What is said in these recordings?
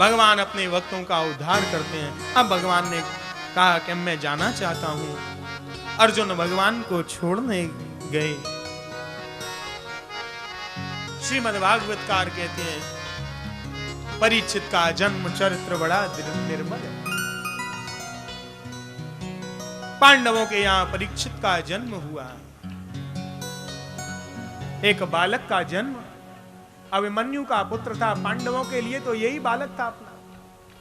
भगवान अपने भक्तों का उद्धार करते हैं। अब भगवान ने कहा कि मैं जाना चाहता हूं। अर्जुन भगवान को छोड़ने गए। श्रीमद्भागवतकार कहते हैं परीक्षित का जन्म चरित्र बड़ा निर्मल है। पांडवों के यहां परीक्षित का जन्म हुआ। एक बालक का जन्म, अभिमन्यु का पुत्र था। पांडवों के लिए तो यही बालक था अपना,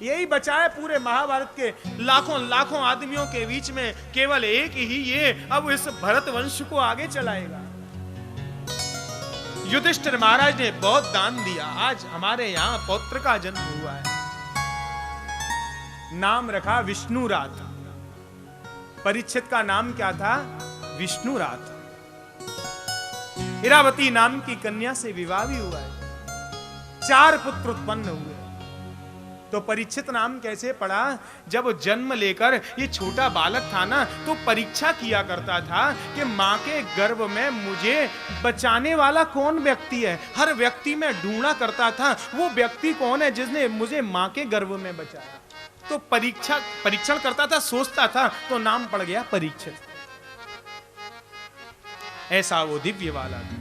यही बचाए पूरे महाभारत के लाखों लाखों आदमियों के बीच में केवल एक ही ये अब इस भरत वंश को आगे चलाएगा। युधिष्ठिर महाराज ने बहुत दान दिया। आज हमारे यहां पौत्र का जन्म हुआ है। नाम रखा विष्णुरात। परीक्षित का नाम क्या था? विष्णुरात। इरावती नाम की कन्या से विवाह भी हुआ है। 4 पुत्र उत्पन्न हुए। तो परीक्षित नाम कैसे पड़ा? जब जन्म लेकर ये छोटा बालक था ना, तो परीक्षा किया करता था कि मां के गर्भ में मुझे बचाने वाला कौन व्यक्ति है। हर व्यक्ति में ढूंढा करता था वो व्यक्ति कौन है जिसने मुझे मां के गर्भ में बचाया। तो परीक्षण करता था, सोचता था, तो नाम पड़ गया परीक्षित। ऐसा वो दिव्य वाला था।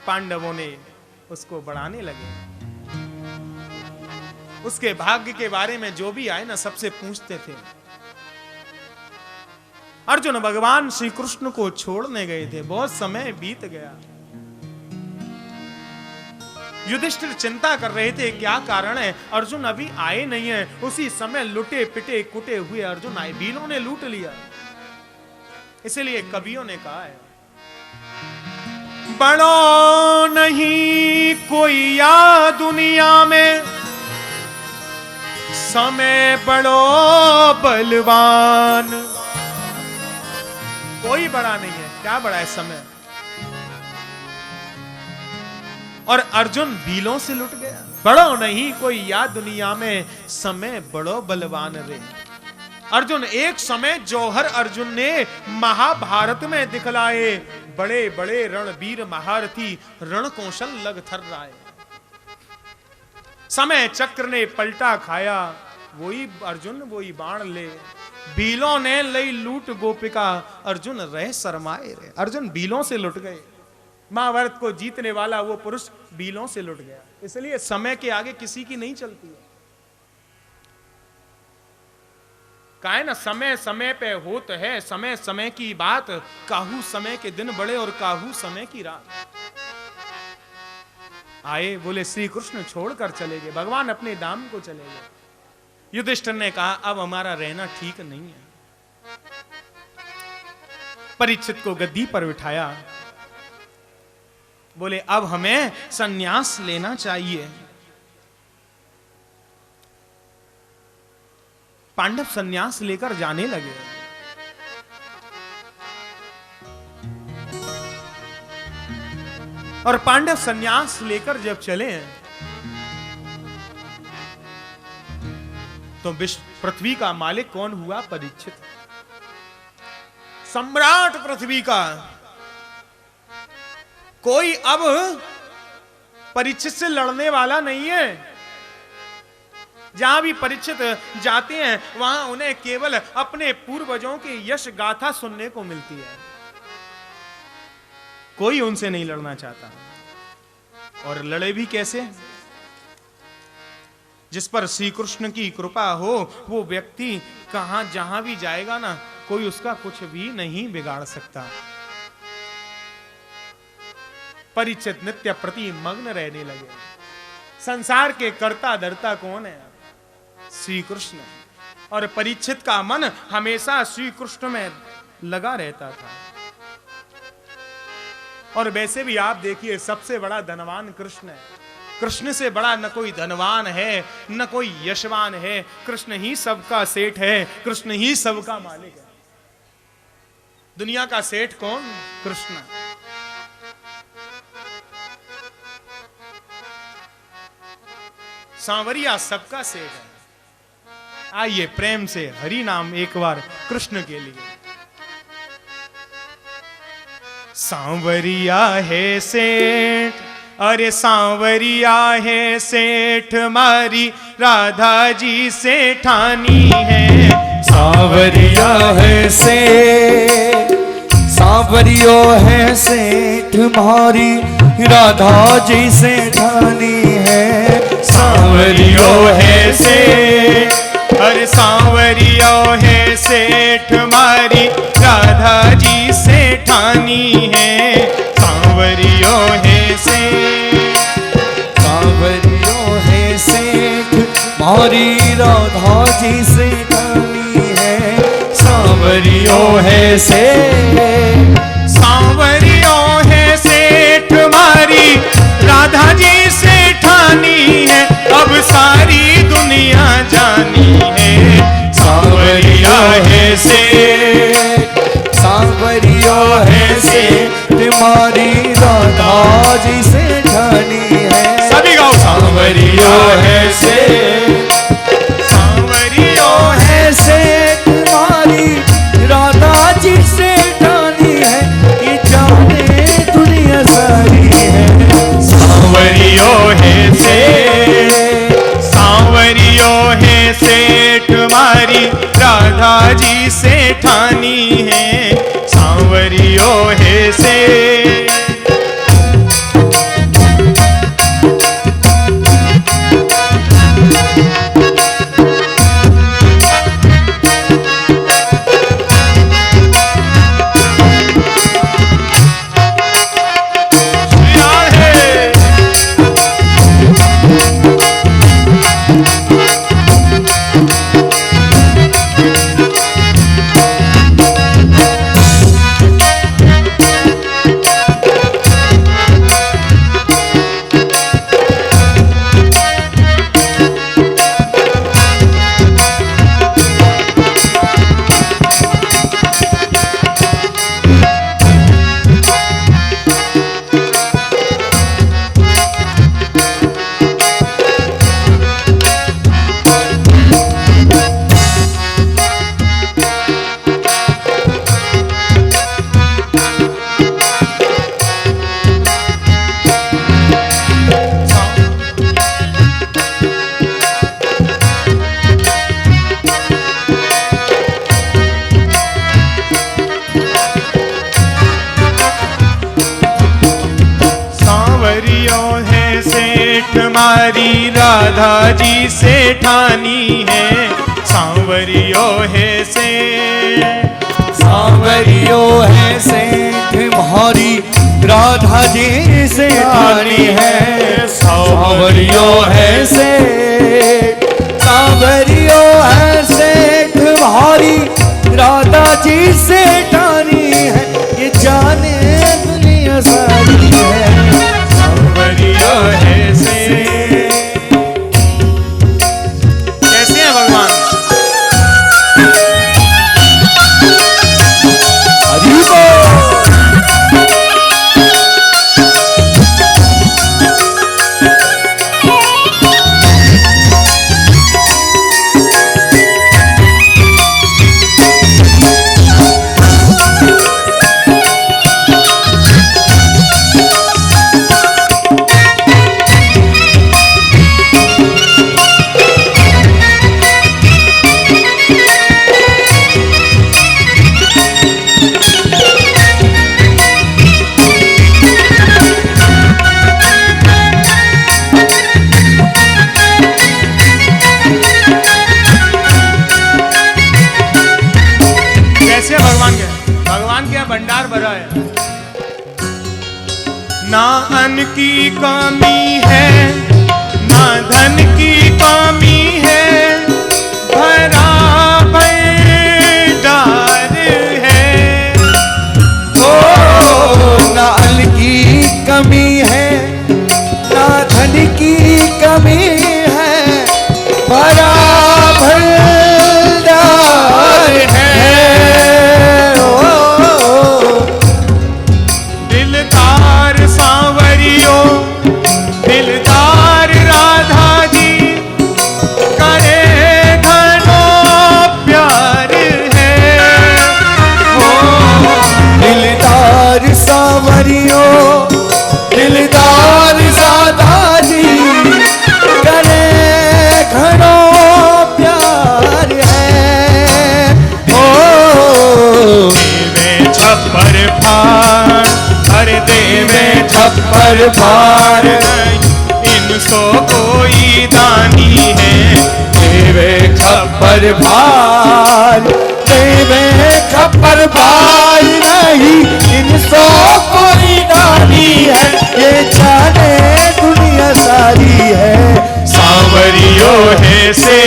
पांडवों ने उसको बढ़ाने लगे। उसके भाग्य के बारे में जो भी आए ना, सबसे पूछते थे। अर्जुन भगवान श्री कृष्ण को छोड़ने गए थे। बहुत समय बीत गया। युधिष्ठिर चिंता कर रहे थे क्या कारण है, अर्जुन अभी आए नहीं है। उसी समय लुटे पिटे कुटे हुए अर्जुन आए। भीलों ने लूट लिया। इसलिए कवियों ने कहा है, बड़ो नहीं कोई या दुनिया में, समय बड़ो बलवान। कोई बड़ा नहीं है। क्या बड़ा है? समय। और अर्जुन भीलों से लुट गया। बड़ो नहीं कोई या दुनिया में, समय बड़ो बलवान रे। अर्जुन एक समय जौहर अर्जुन ने महाभारत में दिखलाए। बड़े बड़े रणवीर महारथी रण कौशल लग थर राय। समय चक्र ने पलटा खाया, वही अर्जुन वही बाण ले। भीलों ने लई लूट गोपिका, अर्जुन रह शरमाए रे। अर्जुन भीलों से लुट गए। महाभारत को जीतने वाला वो पुरुष भीलों से लुट गया। इसलिए समय के आगे किसी की नहीं चलती है। कहा है ना, समय समय पे होत है समय समय की बात। काहू समय के दिन बड़े और काहू समय की रात। आए बोले श्री कृष्ण छोड़कर चले गए। भगवान अपने धाम को चले गए। युधिष्ठिर ने कहा अब हमारा रहना ठीक नहीं है। परीक्षित को गद्दी पर बिठाया। बोले अब हमें संन्यास लेना चाहिए। पांडव संन्यास लेकर जाने लगे। और पांडव संन्यास लेकर जब चले तो पृथ्वी का मालिक कौन हुआ? परीक्षित। सम्राट पृथ्वी का। कोई अब परीक्षित से लड़ने वाला नहीं है। जहां भी परीक्षित जाते हैं वहां उन्हें केवल अपने पूर्वजों की यश गाथा सुनने को मिलती है। कोई उनसे नहीं लड़ना चाहता। और लड़े भी कैसे? जिस पर श्री कृष्ण की कृपा हो वो व्यक्ति कहां जहां भी जाएगा ना, कोई उसका कुछ भी नहीं बिगाड़ सकता। परीक्षित नित्य प्रति मग्न रहने लगे। संसार के कर्ता धर्ता कौन है? श्री कृष्ण। और परीक्षित का मन हमेशा श्री कृष्ण में लगा रहता था। और वैसे भी आप देखिए, सबसे बड़ा धनवान कृष्ण है। कृष्ण से बड़ा न कोई धनवान है न कोई यशवान है। कृष्ण ही सबका सेठ है। कृष्ण ही सबका मालिक है। दुनिया का सेठ कौन? कृष्ण। सांवरिया सबका सेठ है। आइए प्रेम से हरि नाम एक बार कृष्ण के लिए। सांवरिया है सेठ अरे सांवरिया है सेठ मारी राधा जी सेठानी है। सांवरिया है सेठ, सांवरियो है सेठ मारी राधा जी सेठानी है। सांवरियो है सेठ, अरे सांवरियो है सेठ मारी राधा जी सेठानी है। सांवरियो है सेठ, सांवरियो है सेठ मारी राधा जी सेठानी है। सांवरियो है सेठ, सांवरियो है सेठ मारी राधा जी सेठानी है। अब सारी दुनिया जानी है। सांवरिया है सेठ, सांवरियो है सेठ मारी राधा जी सेठानी है। सभी गाओ। सांवरियो है सेठ, सांवरियो है सेठ मारी राधा जी सेठानी है। ये जाने दुनिया सारी है। सांवरियो है सेठ, सांवरियो है सेठ मारी राधा जी सेठानी है। सांवरियो है सेठ। मारी राधा जी सेठानी है। सांवरियो है सेठ, सांवरियो है सेठ मारी राधा जी सेठानी है। सांवरियो है सेठ, सांवरियो है सेठ मारी राधा जी सेठानी है। ये जाने दुनिया सारी है। सांवरियो है सेठ। कैसे हैं भगवान? हरि बोल। भंडार भरा है। ना अन्न की कमी है, ना धन की कमी है, भरा भंडार है। ओ ना अन्न की कमी है, ना धन की कमी है, भरा भंडार है। दिलदार सांवरियों, दिलदार राधा जी, करे घनो प्यार है। ओ दिलदार सांवरियों, दिलदार खप्पर पार इनसो कोई दानी है। देवे खप्पर भार, देवे खप्पर भार नहीं इनसो कोई दानी है। ये जाने दुनिया सारी है सांवरियो है से,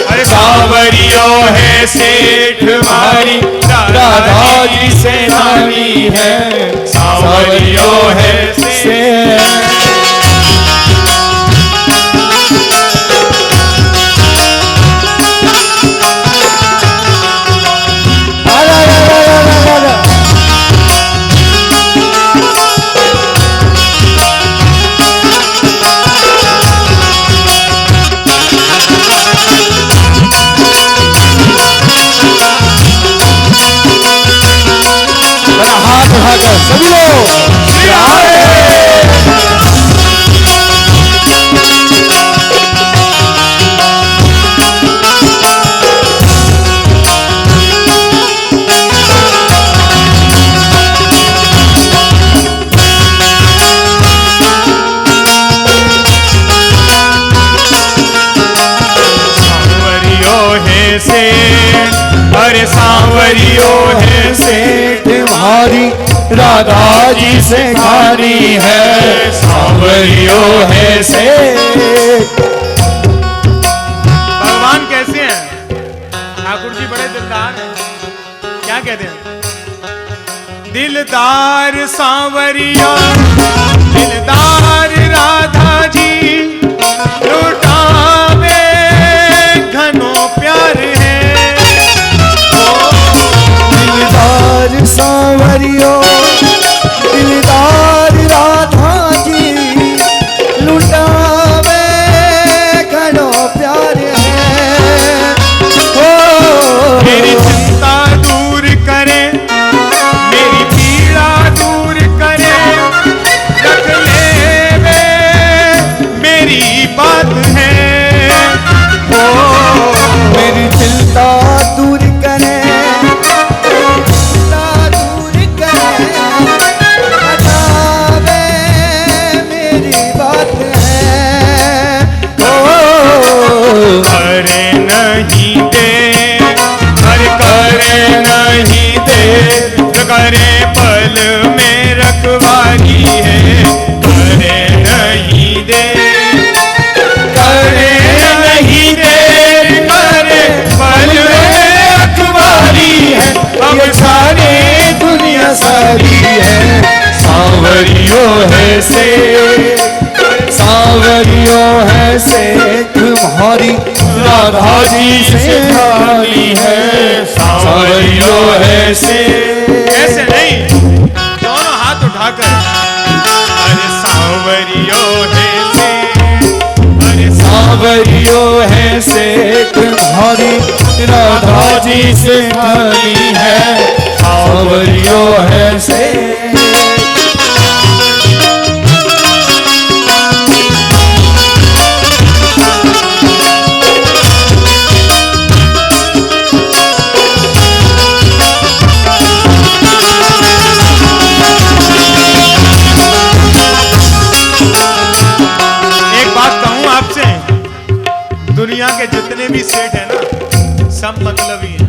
अरे सांवरियो है सेठ हमारी राधा जी से नानी है। सांवरियो है से हाथ उठाकर सभी लोग से, अरे सांवरियो है सेठ हमारी राधा जी से खानी है। सांवरियो है से भगवान कैसे हैं? ठाकुर जी बड़े दिलदार हैं। क्या कहते हैं? दिलदार सांवरिया, दिलदार राधा जी, लुटावे घनो प्यार है। दिलदार सांवरियो, दिलदार राधा जी, लुटावे घनो प्यार है। मेरी चिंता दूर करे, मेरी पीड़ा दूर करे, रख ले वे मेरी बात है। मेरी चिंता दूर करे, चिंता दूर करे, बतावे मेरी बात है। करे नहीं दे, करे नहीं दे, करे पल में रखवाली है। करे नहीं दे, करे नहीं दे, करे पल में रखवाली है। अब सारी दुनिया सारी है। सांवरियो है से, सांवरियो है से तुम्हारी राधा जी से खानी है। सांवरियो है से, ऐसे नहीं, दोनों हाथ उठाकर, अरे सांवरियो है से, अरे सांवरियो है से तुम्हारी राधा जी से खानी है। सांवरियो है से दुनिया के जितने भी सेठ है ना, सब मतलबी हैं।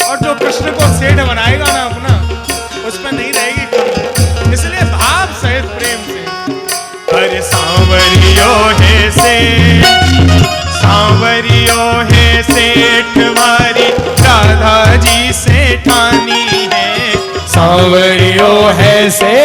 और जो कृष्ण को सेठ बनाएगा ना अपना, उसमें नहीं रहेगी कमी। इसलिए भाव सहित प्रेम से, अरे सांवरियो है से, सांवरियो है सेठ हमारी राधा जी से ठानी है। सांवरियो है से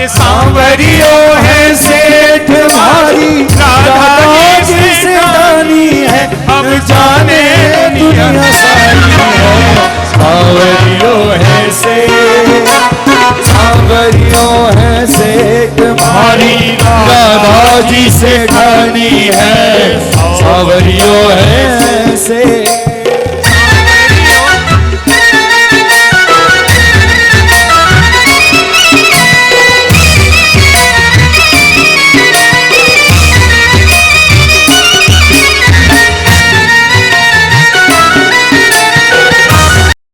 अरे सांवरियो है सेठ हमारी राधा जी से दानी है, अब जाने दुनिया सारी है। सांवरियो है सेठ, सांवरियो है सेठ हमारी राधा जी से दानी है, सांवरियो है